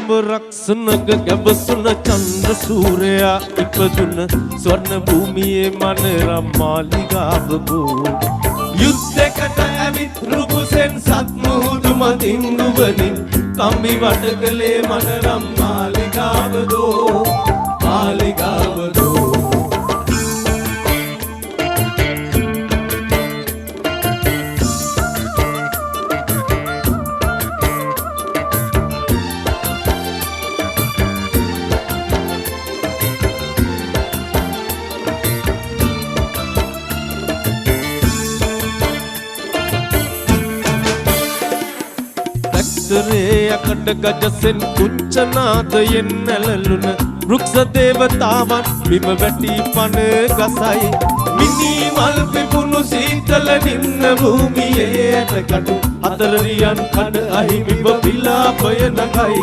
රක්ෂණක ගැබසුන චන්ද්‍ර සූර්යයා ඉපදුන ස්වර්ණ භූමියේ මනරම් මාලිගාවකෝ යුද්ධයකට ඇවිත් රුකුසෙන් සත් මුහුදු මතින් නුවණින් කම්බි වට කළේ මනරම් මාලිගාවදෝ මාලිගාවදෝ යකට ගජසෙන් කුච්චනාදයෙන් නැලලුන වෘක්ෂ දේවතාවන් බිම වැටි පන ගසයි මිනි මල් පිපුණු සීතල නින්න භූමියේ ඇටකටු අතර රියන් කඩ අහිමිව විලාපය නගයි